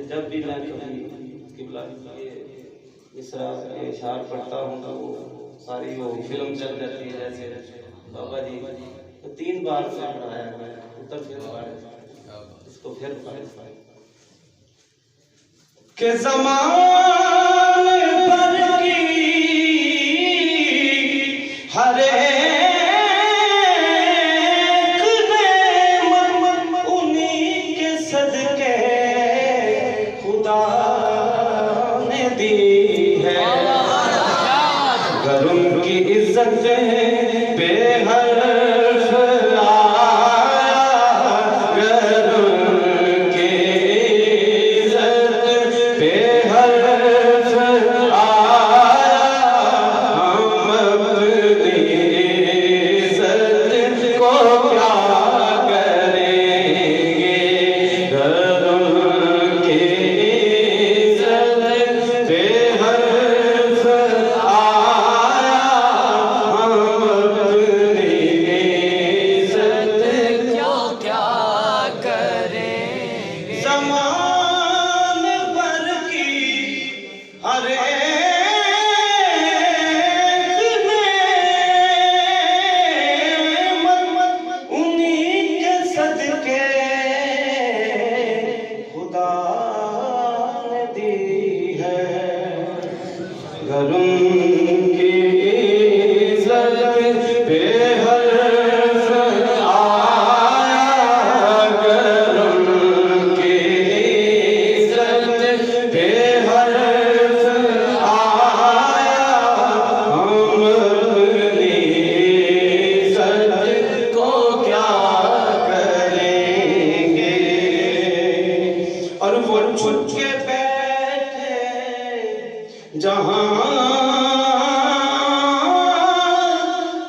जब भी मैं कभी किबला इसरा इशार पढ़ता हूँ तो वो सारी वो फिल्म चल जाती है। जैसे बाबा जी तो 3 बार से पढ़ाया है, उत्तर फिर इसको फिर के ज़माने पर की हर एक नेमत उन्हीं के सदके खुदा ने दी है। अगर उनकी इज्जत बेहर्फ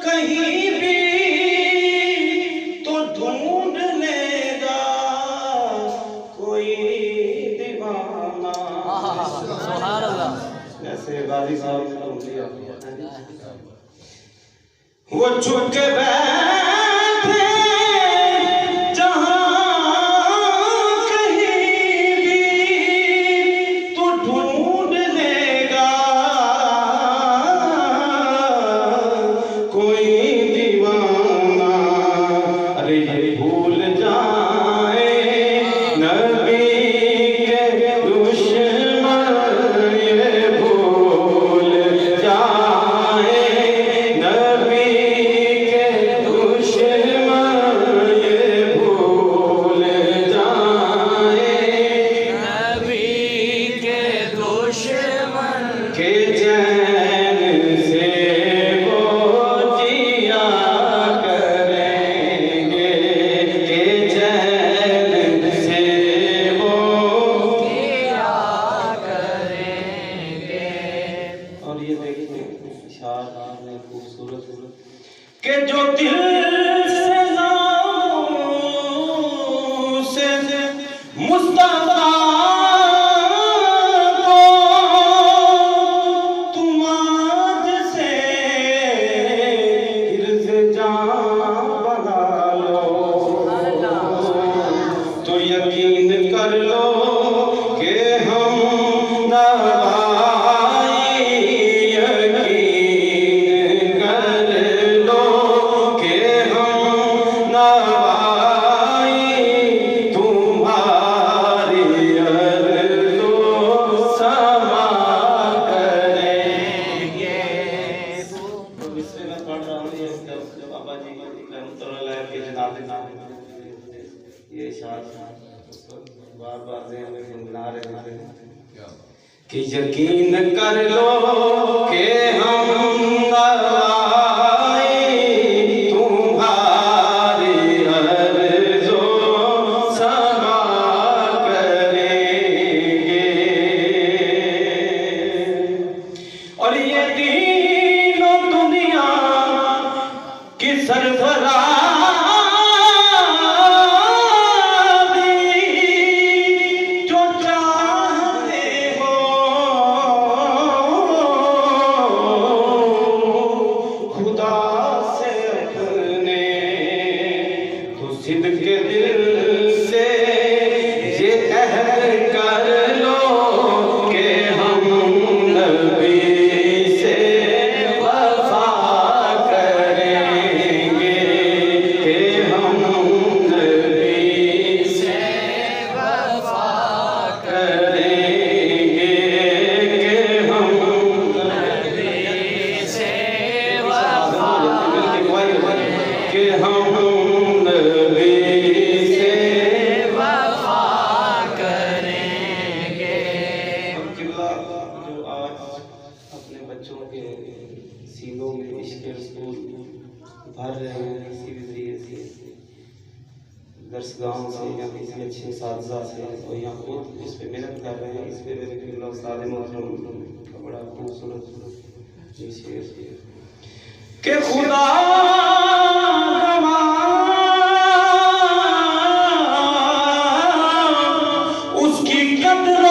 कहीं भी तो ढूंढ लेगा कोई दीवाना। ऐसे गाजी साहब ने ढूंढ लिया। वो छुप के बैठे जहां कहीं भी तो ढूंढ लेगा कोई दीवाना। अरे ये भूल जाए नबी के दुश्मन, ये भूल जाए नबी के दुश्मन। कि यकीन कर लो कि हम नवाई तुम्हारी अर्ज़ो समा करेंगे। और ये तीनों दुनिया की सरफराज़ी जो चाहते हो खुदा से अपने, तो सिद्क़ के दिल से ये अहद कर लो कि हम नबी से वफ़ा करेंगे, कि हम नबी से वफ़ा करेंगे, कि हम नबी से वफ़ा करेंगे, कि हम नबी से वफ़ा करेंगे। किबला जो आज अपने बच्चों के सीनों में इश्क़ रसूल भर रहे हैं किसी भी तरीके से, दर्सगाहों से या किसी अच्छे साथी से, और यहाँ खुद उस पर मेहनत कर रहे हैं। इस पर मेरे किबला उस्ताद मोहतरम का बड़ा खूबसूरत ये शेर कि खुदा उसकी कदर